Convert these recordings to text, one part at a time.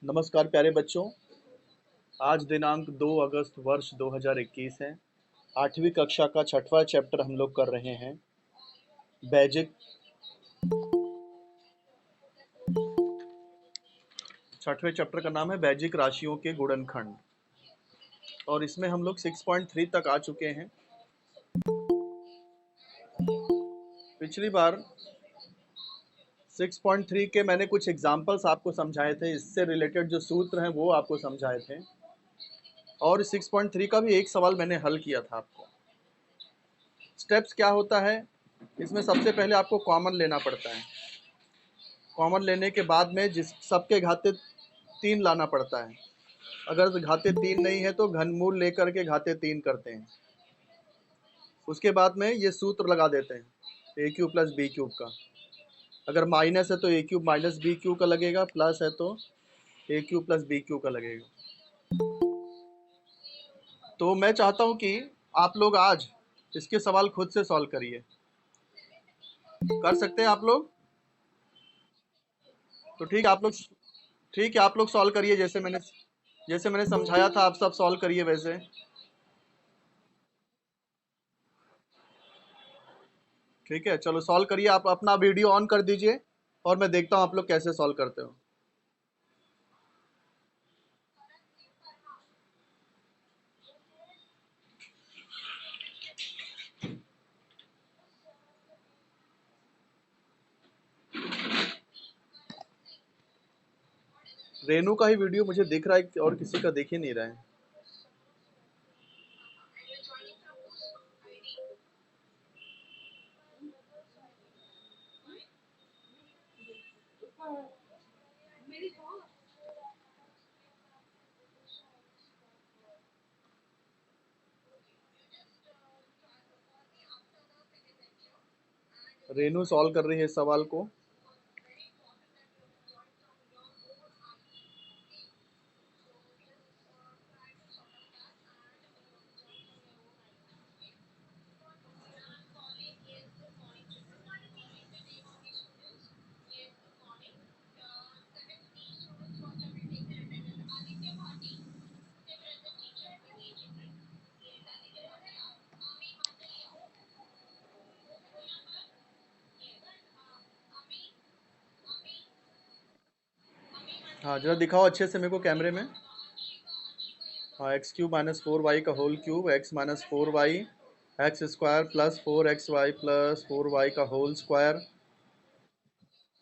नमस्कार प्यारे बच्चों। आज दिनांक 2 अगस्त वर्ष 2021 है। 8वीं कक्षा का 6वां चैप्टर हम लोग कर रहे हैं। बेजिक 6वें चैप्टर का नाम है बेजिक राशियों के गुणनखंड और इसमें हम लोग 6.3 तक आ चुके हैं। पिछली बार 6.3 के मैंने कुछ एग्जाम्पल्स आपको समझाए थे, इससे रिलेटेड जो सूत्र हैं वो आपको समझाए थे और 6.3 का भी एक सवाल मैंने हल किया था आपको। स्टेप्स क्या होता है, इसमें सबसे पहले आपको कॉमन लेना पड़ता है। कॉमन लेने के बाद में जिस सबके घाते 3 लाना पड़ता है। अगर घाते 3 नहीं है तो घनमूल लेकर के घाते 3 करते हैं। उसके बाद में ये सूत्र लगा देते हैं ए क्यूब प्लस बी क्यूब का। अगर माइनस है तो ए क्यूब माइनस बी क्यूब का लगेगा, प्लस है तो ए क्यूब प्लस बी क्यूब का लगेगा। तो मैं चाहता हूँ कि आप लोग आज इसके सवाल खुद से सॉल्व करिए। कर सकते हैं आप लोग? तो ठीक है, आप लोग सॉल्व करिए जैसे मैंने समझाया था, आप सब सॉल्व करिए वैसे। ठीक है, चलो सॉल्व करिए। आप अपना वीडियो ऑन कर दीजिए और मैं देखता हूँ आप लोग कैसे सॉल्व करते हो। रेनू का ही वीडियो मुझे दिख रहा है और किसी का दिख ही नहीं रहा है। रेनू सॉल्व कर रही है इस सवाल को। हाँ, जरा दिखाओ अच्छे से मेरे को कैमरे में। हाँ, एक्स क्यूब माइनस 4y का whole cube, x minus 4y x square plus 4xy plus 4y का होल स्क्वायर।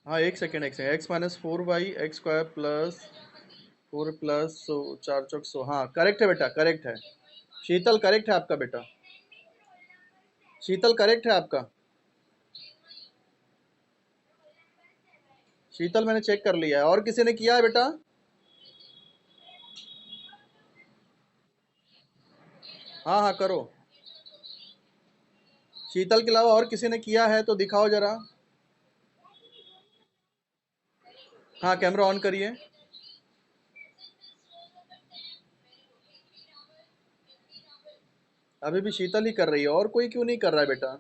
हाँ, एक second x minus 4y x square plus 4 plus 4 चौक 100। हाँ करेक्ट है बेटा, करेक्ट है। शीतल करेक्ट है आपका बेटा, शीतल करेक्ट है आपका। शीतल मैंने चेक कर लिया है। और किसी ने किया है बेटा? हाँ हाँ करो। शीतल के अलावा और किसी ने किया है तो दिखाओ जरा। हाँ कैमरा ऑन करिए। अभी भी शीतल ही कर रही है, और कोई क्यों नहीं कर रहा है बेटा?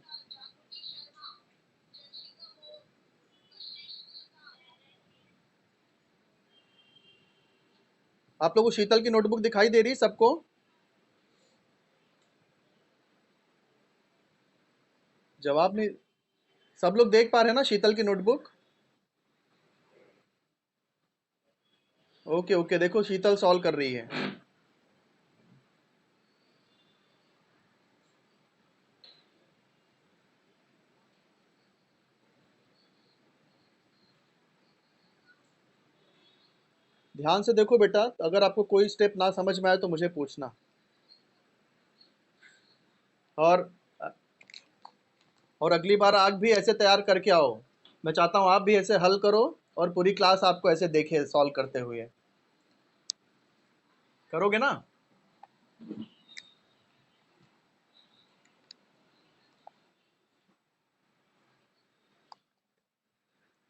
आप लोगों को शीतल की नोटबुक दिखाई दे रही है सबको? जवाब नहीं। सब लोग देख पा रहे हैं ना शीतल की नोटबुक? ओके ओके, देखो शीतल सॉल्व कर रही है। ध्यान से देखो बेटा, अगर आपको कोई स्टेप ना समझ में आए तो मुझे पूछना। और अगली बार आग भी ऐसे तैयार करके आओ। मैं चाहता हूँ आप भी ऐसे हल करो और पूरी क्लास आपको ऐसे देखे सॉल्व करते हुए। करोगे ना?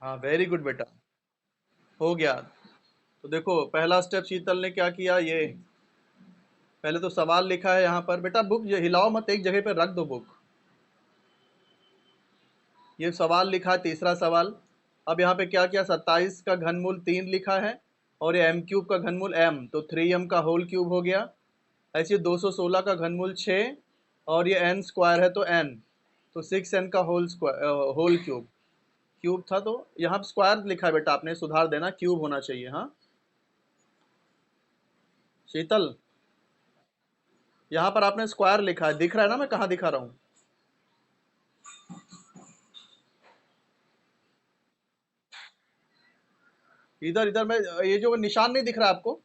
हाँ वेरी गुड बेटा, हो गया। तो देखो पहला स्टेप शीतल ने क्या किया, ये पहले तो सवाल लिखा है यहाँ पर। बेटा बुक ये हिलाओ मत, एक जगह पे रख दो बुक। ये सवाल लिखा है, तीसरा सवाल। अब यहाँ पे क्या किया, 27 का घनमूल 3 लिखा है और ये m क्यूब का घनमूल m, तो 3m का होल क्यूब हो गया। ऐसे 216 का घनमूल 6, और ये n स्क्वायर है तो n, तो 6n का whole square, whole cube. Cube था तो यहाँ पे स्क्वायर लिखा है बेटा, आपने सुधार देना, क्यूब होना चाहिए। हाँ शीतल, यहाँ पर आपने स्क्वायर लिखा है, दिख रहा है ना मैं कहाँ दिखा रहा हूँ? इधर इधर मैं, ये जो निशान नहीं दिख रहा है आपको?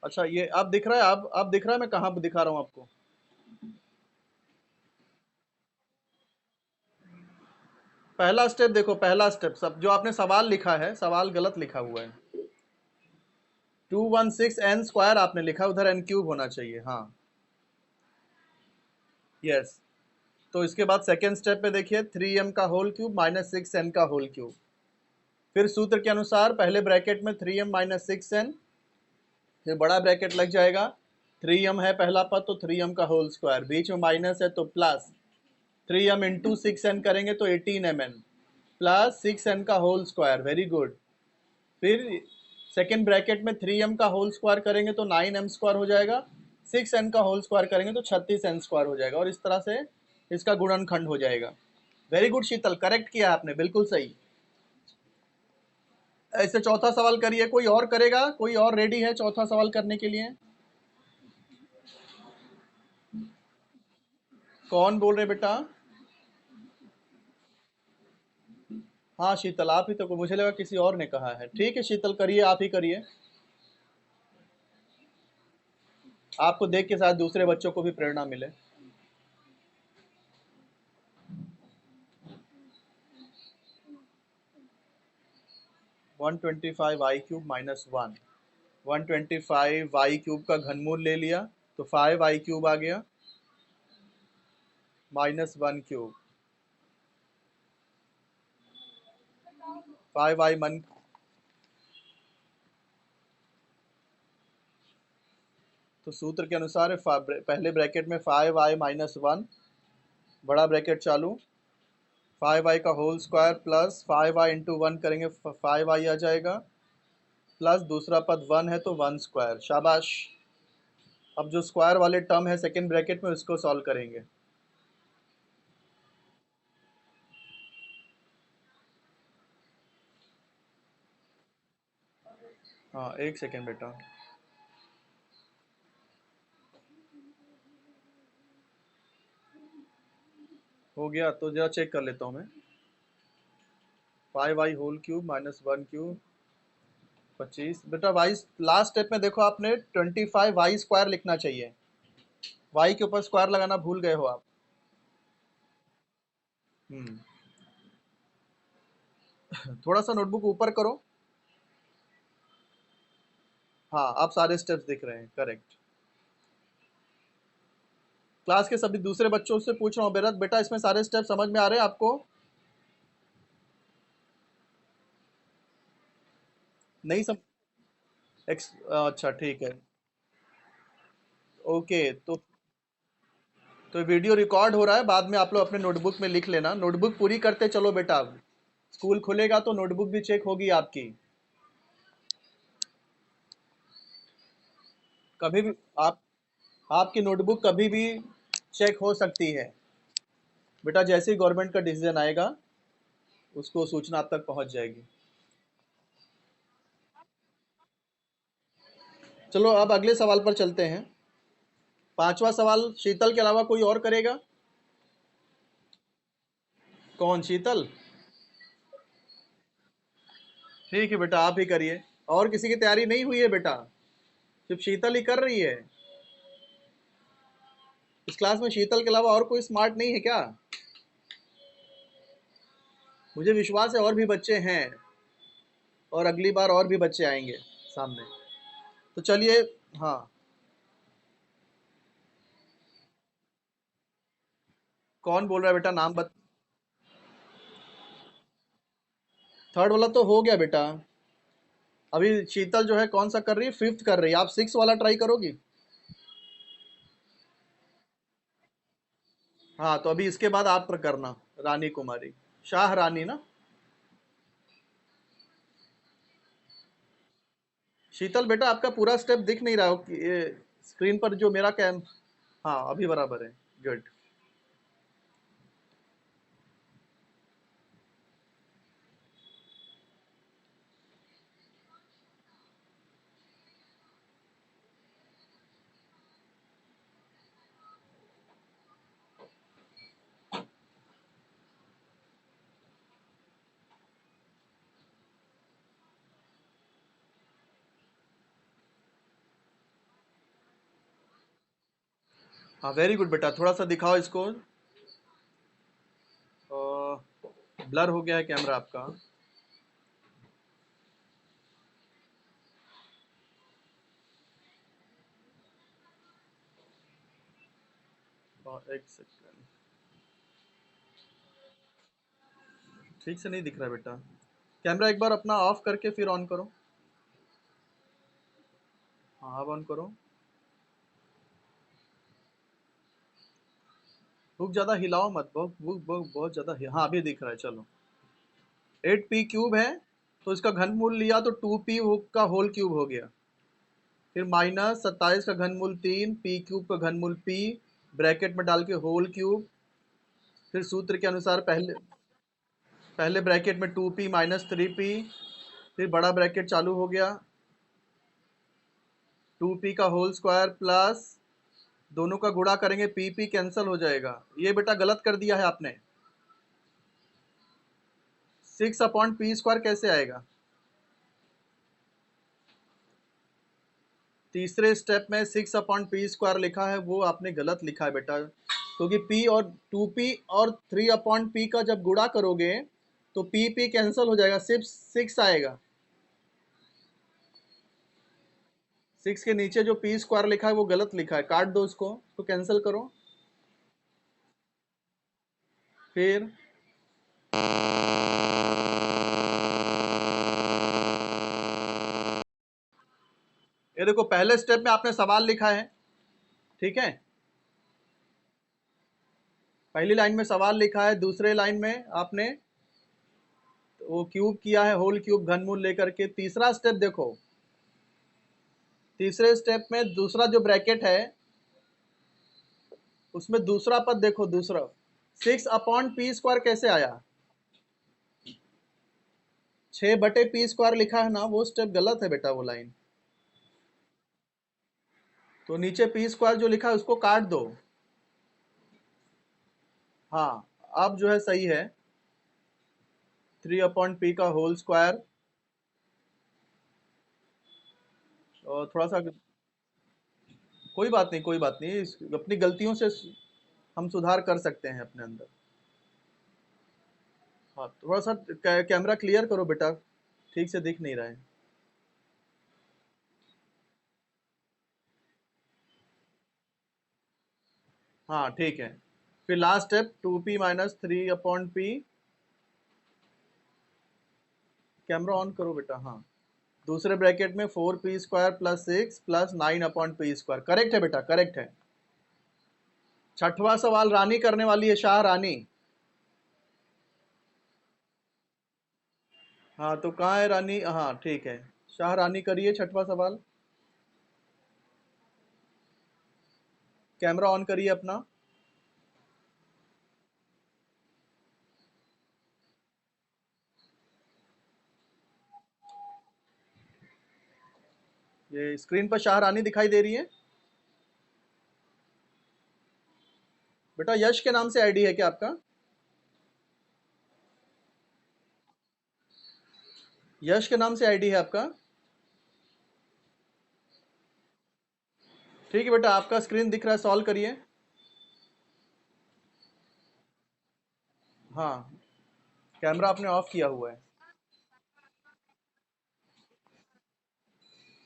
अच्छा ये अब दिख रहा है, अब दिख रहा है मैं कहाँ दिखा रहा हूँ आपको? पहला स्टेप देखो, पहला स्टेप, सब जो आपने सवाल लिखा है, सवाल गलत लिखा हुआ है। 216 n स्क्वायर आपने लिखा, उधर n क्यूब होना चाहिए। हाँ यस। तो इसके बाद सेकेंड स्टेप पे देखिए, 3m का होल क्यूब माइनस 6n का होल क्यूब। फिर सूत्र के अनुसार पहले ब्रैकेट में 3m माइनस 6n, फिर बड़ा ब्रैकेट लग जाएगा। 3m है पहला पद तो 3m का होल स्क्वायर, बीच में माइनस है तो प्लस, 3m इंटू 6n करेंगे तो 18mn, प्लस 6n का होल स्क्वायर। Very good. फिर सेकेंड ब्रैकेट में 3m का होल स्क्वायर करेंगे तो 9m स्क्वायर हो जाएगा, 6n का होल स्क्वायर करेंगे तो 36n स्क्वायर हो जाएगा, और इस तरह से इसका गुणनखंड हो जाएगा। वेरी गुड शीतल, करेक्ट किया आपने, बिल्कुल सही। ऐसे चौथा सवाल करिए, कोई और करेगा? कोई और रेडी है चौथा सवाल करने के लिए? कौन बोल रहे बेटा? हाँ शीतल आप ही तो, मुझे लगा किसी और ने कहा है। ठीक है शीतल, करिए, आप ही करिए। आपको देख के शायद दूसरे बच्चों को भी प्रेरणा मिले। 125 i³ माइनस 1, 125 y³ का घनमूल ले लिया तो 5 i³ आ गया, माइनस 1³ 5i मन। तो सूत्र के अनुसार पहले ब्रैकेट में 5i माइनस 1, बड़ा ब्रैकेट चालू, 5i का whole square plus 5i into 1 करेंगे 5i आ जाएगा, प्लस दूसरा पद 1 है तो 1 स्क्वायर। शाबाश। अब जो स्क्वायर वाले टर्म है सेकेंड ब्रैकेट में, उसको सॉल्व करेंगे। हाँ एक सेकेंड बेटा, हो गया तो जरा चेक कर लेता हूँ मैं। 5i³ माइनस 1³ 25 बेटा। वाई लास्ट स्टेप में देखो, आपने 25 y² लिखना चाहिए, y के ऊपर स्क्वायर लगाना भूल गए हो आप। हम्म। थोड़ा सा नोटबुक ऊपर करो। हाँ आप सारे स्टेप्स दिख रहे हैं, करेक्ट। क्लास के सभी दूसरे बच्चों से पूछ रहा हूँ, बेटा बेटा इसमें सारे स्टेप समझ में आ रहे हैं आपको? नहीं सम अच्छा ठीक है। ओके तो वीडियो रिकॉर्ड हो रहा है, बाद में आप लोग अपने नोटबुक में लिख लेना। नोटबुक पूरी करते चलो बेटा, अब स्कूल खुलेगा तो नोटबुक भी चेक होगी आपकी। कभी भी आप, आपकी नोटबुक कभी भी चेक हो सकती है बेटा, जैसे ही गवर्नमेंट का डिसीजन आएगा उसको सूचना आप तक पहुंच जाएगी। चलो अब अगले सवाल पर चलते हैं। पांचवा सवाल शीतल के अलावा कोई और करेगा? कौन, शीतल? ठीक है बेटा, आप ही करिए। और किसी की तैयारी नहीं हुई है बेटा? सिर्फ शीतल ही कर रही है? इस क्लास में शीतल के अलावा और कोई स्मार्ट नहीं है क्या? मुझे विश्वास है और भी बच्चे हैं, और अगली बार और भी बच्चे आएंगे सामने। तो चलिए। हाँ कौन बोल रहा है बेटा, नाम बत थर्ड वाला तो हो गया बेटा। अभी शीतल जो है कौन सा कर रही है? फिफ्थ कर रही है। आप सिक्स वाला ट्राई करोगी? हाँ तो अभी इसके बाद आप करना, रानी कुमारी, शाह रानी ना। शीतल बेटा आपका पूरा स्टेप दिख नहीं रहा हो कि ये स्क्रीन पर जो मेरा कैम। हाँ अभी बराबर है। गुड। हाँ वेरी गुड बेटा, थोड़ा सा दिखाओ इसको। ब्लर हो गया है कैमरा आपका। एक सेकेंड, ठीक से नहीं दिख रहा है बेटा। कैमरा एक बार अपना ऑफ करके फिर ऑन करो। हाँ अब ऑन करो। बुक ज़्यादा हिलाओ मत, बुक बुक बुक बहुत ज़्यादा हाँ अभी दिख रहा है, चलो। 8p³ है, तो इसका घनमूल लिया तो 2p का होल क्यूब हो गया। फिर माइनस 27 का घनमूल 3, p³ का घनमूल p, ब्रैकेट में डाल के होल क्यूब। फिर सूत्र के अनुसार पहले पहले ब्रैकेट में 2p माइनस 3p, फिर बड़ा ब्रैकेट चालू हो गया, 2p का होल स्क्वायर प्लस दोनों का गुणा करेंगे, p कैंसिल हो जाएगा। ये बेटा गलत कर दिया है आपने। 6/p² कैसे आएगा? तीसरे स्टेप में 6/p² लिखा है, वो आपने गलत लिखा है बेटा, क्योंकि p और 2p और 3/p का जब गुणा करोगे तो p कैंसिल हो जाएगा, सिर्फ 6 आएगा। 6 के नीचे जो p² लिखा है वो गलत लिखा है, काट दो उसको, तो कैंसिल करो। फिर ये देखो, पहले स्टेप में आपने सवाल लिखा है, ठीक है, पहली लाइन में सवाल लिखा है, दूसरे लाइन में आपने वो क्यूब किया है, होल क्यूब घनमूल लेकर के। तीसरा स्टेप देखो, तीसरे स्टेप में दूसरा जो ब्रैकेट है उसमें दूसरा पद देखो, दूसरा 6/p² कैसे आया? 6/p² लिखा है ना, वो स्टेप गलत है बेटा, वो लाइन। तो नीचे p² जो लिखा है उसको काट दो। हाँ अब जो है सही है, 3/p का होल स्क्वायर। और थोड़ा सा, कोई बात नहीं कोई बात नहीं, अपनी गलतियों से हम सुधार कर सकते हैं अपने अंदर। हाँ थोड़ा सा कैमरा क्लियर करो बेटा, ठीक से दिख नहीं रहा है। हाँ ठीक है। फिर last step 2p minus 3/p। Camera on करो बेटा, हाँ। दूसरे ब्रैकेट में 4p² plus 6 plus 9/p²। Correct है बेटा, करेक्ट है। छठवां सवाल रानी करने वाली है, शाह रानी। हाँ तो कहाँ है रानी? हाँ ठीक है, शाह रानी करिए छठवां सवाल। कैमरा ऑन करिए अपना। ये स्क्रीन पर शाह रानी दिखाई दे रही है बेटा? यश के नाम से आईडी है क्या आपका? यश के नाम से आईडी है आपका? ठीक है बेटा, आपका स्क्रीन दिख रहा है, सॉल्व करिए। हाँ कैमरा आपने ऑफ किया हुआ है।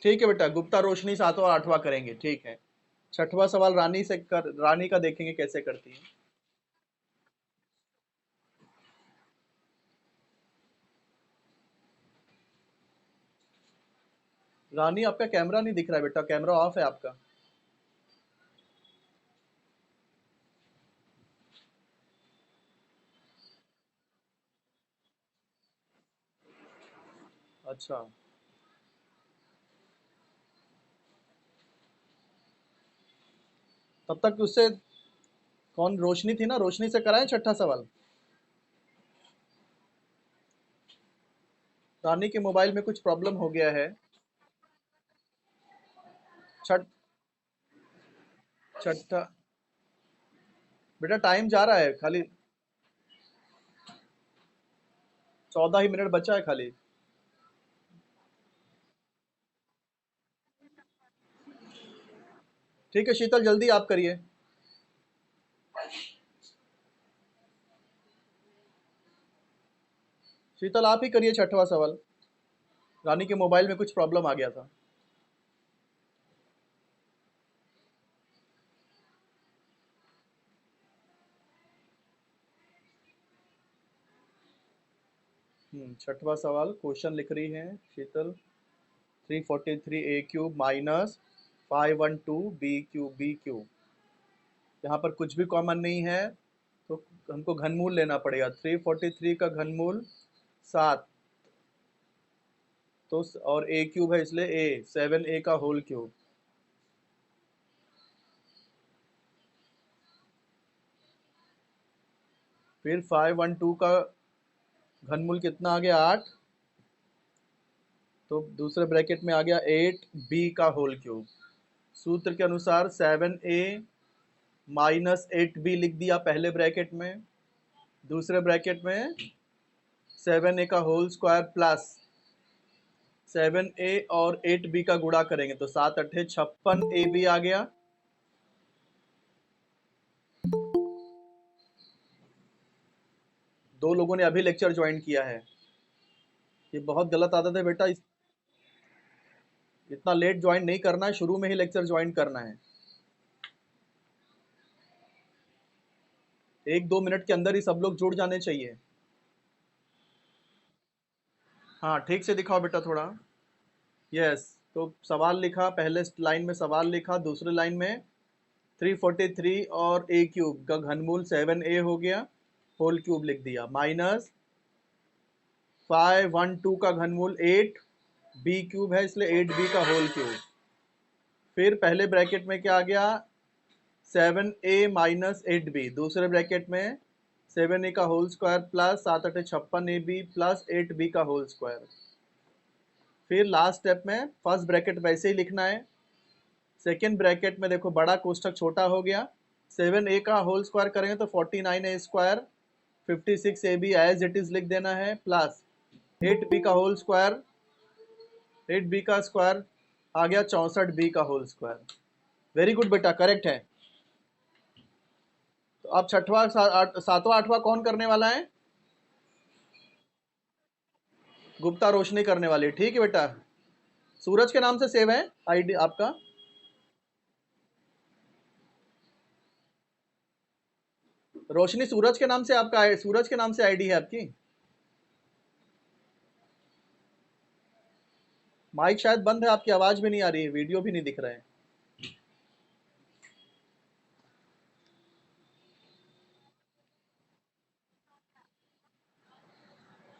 ठीक है बेटा, गुप्ता रोशनी 7वां 8वां करेंगे, ठीक है। छठवां सवाल रानी से कर, रानी का देखेंगे कैसे करती है। रानी आपका कैमरा नहीं दिख रहा है बेटा, कैमरा ऑफ है आपका। अच्छा तब तक उससे कौन, रोशनी थी ना, रोशनी से कराएं छठा सवाल। रानी के मोबाइल में कुछ प्रॉब्लम हो गया है। छठ छठा बेटा, टाइम जा रहा है खाली, 14 ही मिनट बचा है खाली। ठीक है शीतल, जल्दी आप करिए। शीतल आप ही करिए छठवां सवाल। रानी के मोबाइल में कुछ प्रॉब्लम आ गया था। छठवां सवाल क्वेश्चन लिख रही हैं शीतल। 343 a³ माइनस 512 b³ यहाँ पर कुछ भी कॉमन नहीं है, तो हमको घनमूल लेना पड़ेगा। 343 का घनमूल 7, तो और a³ है इसलिए a, 7a का होल क्यूब। फिर 512 का घनमूल कितना आ गया, 8, तो दूसरे ब्रैकेट में आ गया 8b का होल क्यूब। सूत्र के अनुसार 7a माइनस 8b लिख दिया पहले ब्रैकेट में, दूसरे ब्रैकेट में 7a का होल स्क्वायर प्लस 7a और 8b का गुणा करेंगे तो 7 अट्ठे 56ab आ गया। दो लोगों ने अभी लेक्चर ज्वाइन किया है, ये बहुत गलत आदत है बेटा। इतना लेट ज्वाइन नहीं करना है, शुरू में ही लेक्चर ज्वाइन करना है। 1-2 मिनट के अंदर ही सब लोग जुड़ जाने चाहिए। हाँ ठीक से दिखाओ बेटा थोड़ा। यस, तो सवाल लिखा, पहले लाइन में सवाल लिखा, दूसरे लाइन में 343 और a³ का घनमूल 7a हो गया, होल क्यूब लिख दिया, माइनस 512 का घनमूल 8b³ है इसलिए 8b का होल क्यूब। फिर पहले ब्रैकेट में क्या आ गया, 7a माइनस 8b, दूसरे ब्रैकेट में 7a का होल स्क्वायर प्लस 7 अठे 56ab प्लस 8b का होल स्क्वायर। फिर लास्ट स्टेप में फर्स्ट ब्रैकेट वैसे ही लिखना है, सेकेंड ब्रैकेट में देखो बड़ा कोष्ठक छोटा हो गया, 7a का होल स्क्वायर करेंगे तो 49a square, 56ab as it is लिख देना है, प्लस 8b का होल स्क्वायर, 8b का स्क्वायर आ गया 64b का होल स्क्वायर। वेरी गुड बेटा, करेक्ट है। तो अब छठवां सातवां आठवां कौन करने वाला है, गुप्ता रोशनी करने वाली है। ठीक है बेटा, सूरज के नाम से सेव है आईडी आपका। रोशनी सूरज के नाम से आपका, सूरज के नाम से आईडी है आपकी। माइक शायद बंद है, आपकी आवाज भी नहीं आ रही है, वीडियो भी नहीं दिख रहा है।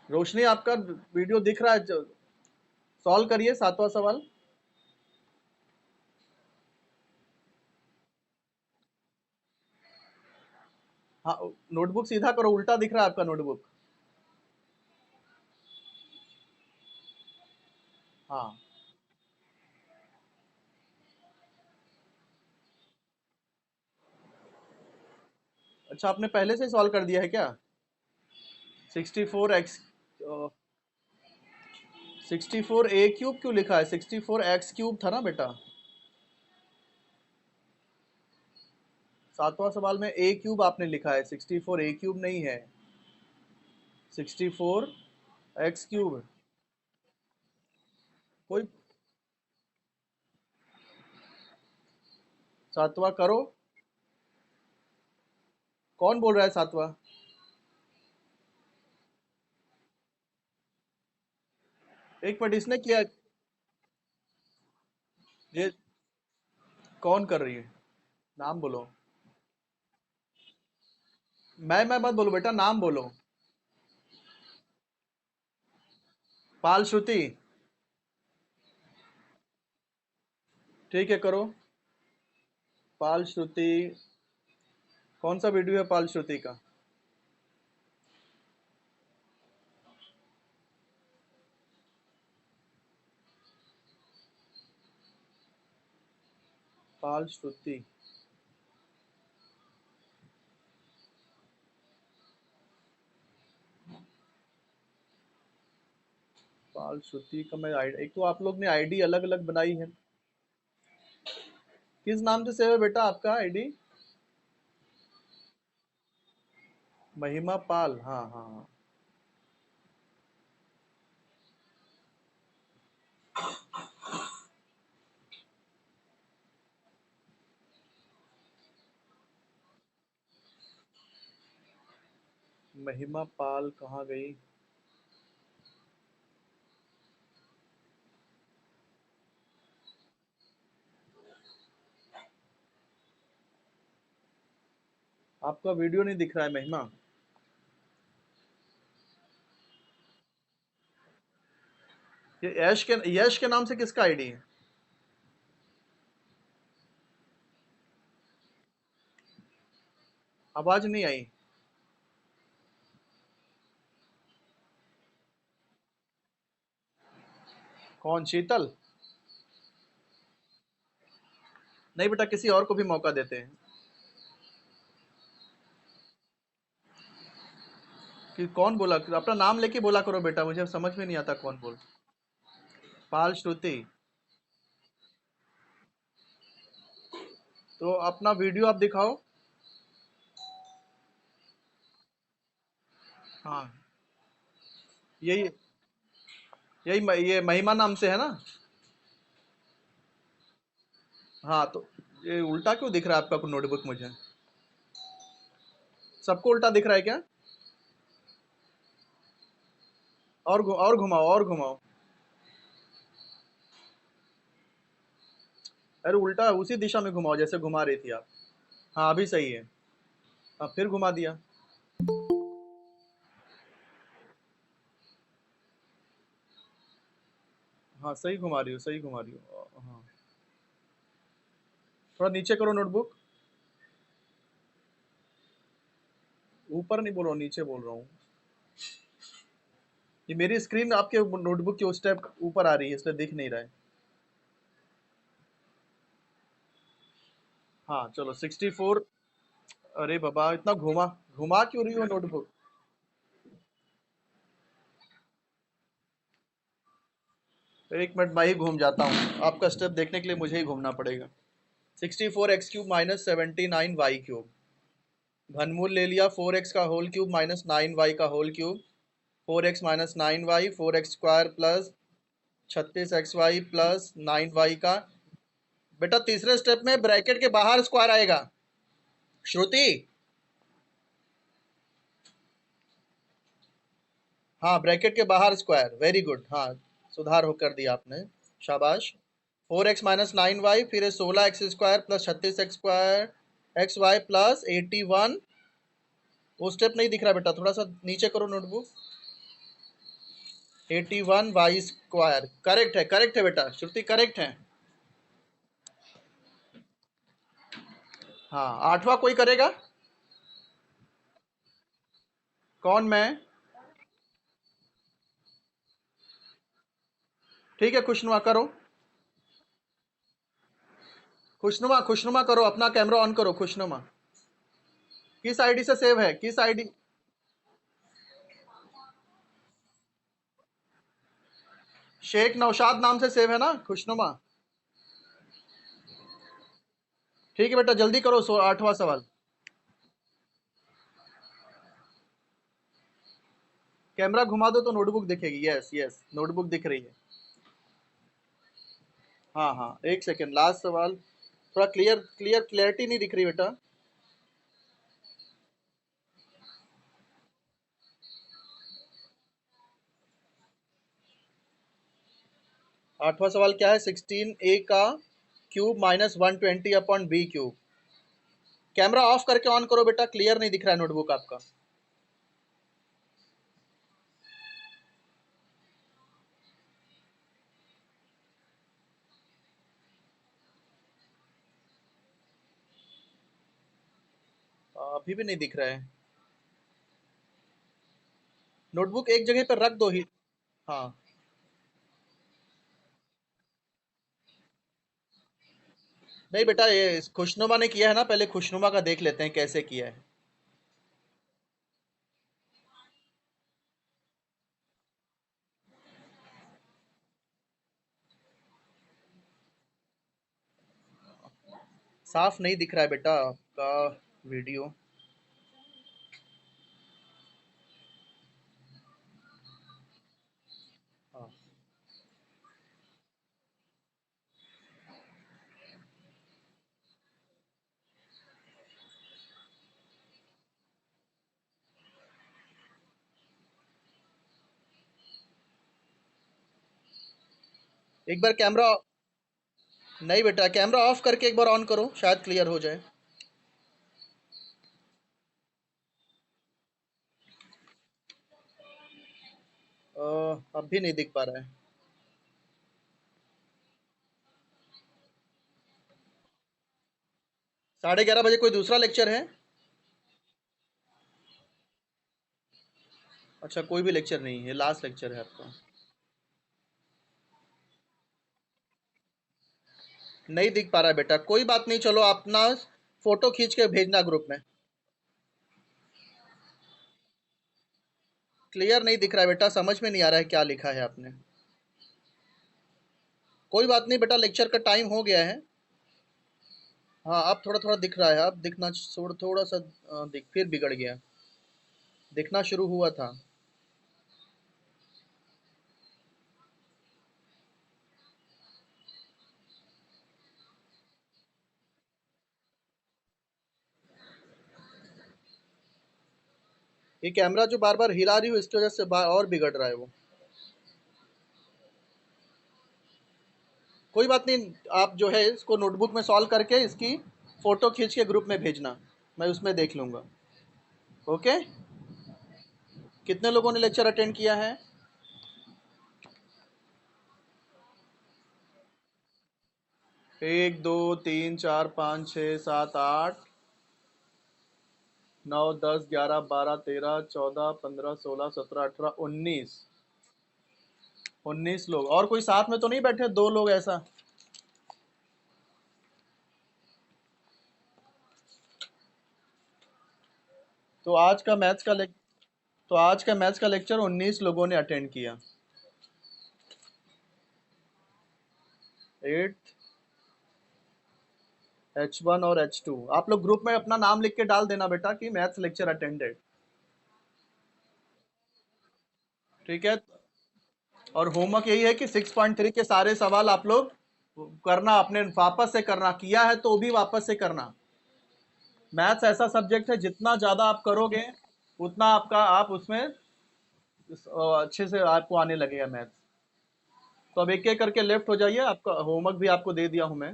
रोशनी आपका वीडियो दिख रहा है, सॉल्व करिए सातवां सवाल। हाँ, नोटबुक सीधा करो, उल्टा दिख रहा है आपका नोटबुक। हाँ, अच्छा आपने पहले से सॉल्व कर दिया है क्या। 64x, 64a³ क्यों लिखा है, 64x³ था ना बेटा। सातवां सवाल में a³ आपने लिखा है, 64a³ नहीं है, 64x³ कोई। सातवां करो, कौन बोल रहा है सातवां। एक मिनट, इसने किया, ये कौन कर रही है, नाम बोलो। मैं मत बोलो बेटा, नाम बोलो। पाल श्रुति, ठीक है करो। पाल श्रुति, कौन सा वीडियो है पाल श्रुति का? पाल श्रुति, पाल श्रुति का मैं आईडी, एक तो आप लोग ने आईडी अलग अलग बनाई है। किस नाम से सेव है बेटा आपका आईडी? महिमा पाल, हाँ हाँ हाँ। महिमा पाल कहाँ गई? आपका वीडियो नहीं दिख रहा है महिमा। ये यश के नाम से किसका आईडी है? आवाज नहीं आई। कौन, शीतल? नहीं बेटा, किसी और को भी मौका देते हैं। कि कौन बोला? अपना नाम लेके बोला करो बेटा, मुझे समझ में नहीं आता कौन बोल। पाल श्रुति, तो अपना वीडियो आप दिखाओ। हाँ, यही ये महिमा नाम से है ना? हाँ, तो ये उल्टा क्यों दिख रहा है आपका नोटबुक मुझे? सबको उल्टा दिख रहा है क्या? और घुमाओ, और घुमाओ। अरे उल्टा उसी दिशा में घुमाओ जैसे घुमा रही थी आप। हाँ, अभी सही है। हाँ, फिर घुमा दिया। हाँ, सही घुमा रही हो, सही घुमा रही हो। हाँ, थोड़ा नीचे करो नोटबुक। ऊपर नहीं बोल रहा हूँ, नीचे बोल रहा हूँ। ये मेरी स्क्रीन आपके नोटबुक के उस स्टेप ऊपर आ रही है, इसलिए दिख नहीं रहा है। हाँ चलो 64। अरे बाबा, इतना घुमा घुमा क्यों रही हो नोटबुक? एक मिनट, मैं ही घूम जाता हूँ, आपका स्टेप देखने के लिए मुझे ही घूमना पड़ेगा। 64x³ माइनस 79y³ घनमूल ले लिया 4x का होल क्यूब माइनस 9y का whole cube. 4x minus 9y, 4x² plus 36xy plus 9y का। बेटा तीसरे स्टेप में ब्रैकेट के बाहर स्क्वायर आएगा। श्रुति, हाँ ब्रैकेट के बाहर स्क्वायर, वेरी गुड, हाँ सुधार हो कर दिया आपने, शाबाश। 4x माइनस 9y, फिर 16x² plus 36x² xy plus 81। वो स्टेप नहीं दिख रहा बेटा, थोड़ा सा नीचे करो नोटबुक। 81y², करेक्ट है बेटा, श्रुति करेक्ट है। हाँ, आठवां कोई करेगा? कौन, मैं? ठीक है, खुशनुमा करो। खुशनुमा खुशनुमा करो, अपना कैमरा ऑन करो, खुशनुमा। किस आईडी से सेव है, किस आईडी? शेख नौशाद नाम से सेव है ना खुशनुमा? ठीक है बेटा, जल्दी करो, आठवां सवाल। कैमरा घुमा दो तो नोटबुक दिखेगी, यस यस, नोटबुक दिख रही है। हाँ हाँ, एक सेकेंड, लास्ट सवाल। थोड़ा क्लियरिटी नहीं दिख रही बेटा। आठवां सवाल क्या है? 16a का cube minus 120/b³। Camera off करके ऑन करो बेटा, क्लियर नहीं दिख रहा है नोटबुक आपका। अभी भी नहीं दिख रहा है। नोटबुक एक जगह पर रख दो ही। हाँ। नहीं बेटा, ये खुशनुमा ने किया है ना, पहले खुशनुमा का देख लेते हैं कैसे किया है। साफ नहीं दिख रहा है बेटा आपका वीडियो। हाँ। एक बार कैमरा, नहीं बेटा कैमरा ऑफ करके एक बार ऑन करो, शायद क्लियर हो जाए। अब भी नहीं दिख पा रहा है। 11:30 बजे कोई दूसरा लेक्चर है? अच्छा, कोई भी लेक्चर नहीं है, लास्ट लेक्चर है आपका। नहीं दिख पा रहा है बेटा, कोई बात नहीं, चलो अपना फोटो खींच के भेजना ग्रुप में। क्लियर नहीं दिख रहा है बेटा, समझ में नहीं आ रहा है क्या लिखा है आपने। कोई बात नहीं बेटा, लेक्चर का टाइम हो गया है। हाँ, अब थोड़ा थोड़ा दिख रहा है, अब दिखना थोड़ा थोड़ा सा दिख, फिर बिगड़ गया। दिखना शुरू हुआ था। ये कैमरा जो बार बार हिला रही हो इसकी वजह से और बिगड़ रहा है वो। कोई बात नहीं, आप जो है इसको नोटबुक में सॉल्व करके इसकी फोटो खींच के ग्रुप में भेजना, मैं उसमें देख लूंगा। ओके। कितने लोगों ने लेक्चर अटेंड किया है? 1 2 3 4 5 6 7 8 9 10 11 12 13 14 15 16 17 18 19 लोग, और कोई साथ में तो नहीं बैठे, दो लोग ऐसा? तो आज का मैथ्स का लेक तो आज का मैथ्स का लेक्चर 19 लोगों ने अटेंड किया। 8 H1 और H2, आप लोग ग्रुप में अपना नाम लिख के डाल देना बेटा कि मैथ्स लेक्चर अटेंडेड। ठीक है। और होमवर्क यही है कि 6.3 के सारे सवाल आप लोग करना, अपने वापस से करना, किया है तो भी वापस से करना। मैथ्स ऐसा सब्जेक्ट है, जितना ज़्यादा आप करोगे उतना आपका, आप उसमें अच्छे से आपको आने लगेगा मैथ्स। तो अब एक एक करके लेफ्ट हो जाइए, आपका होमवर्क भी आपको दे दिया हूँ मैं।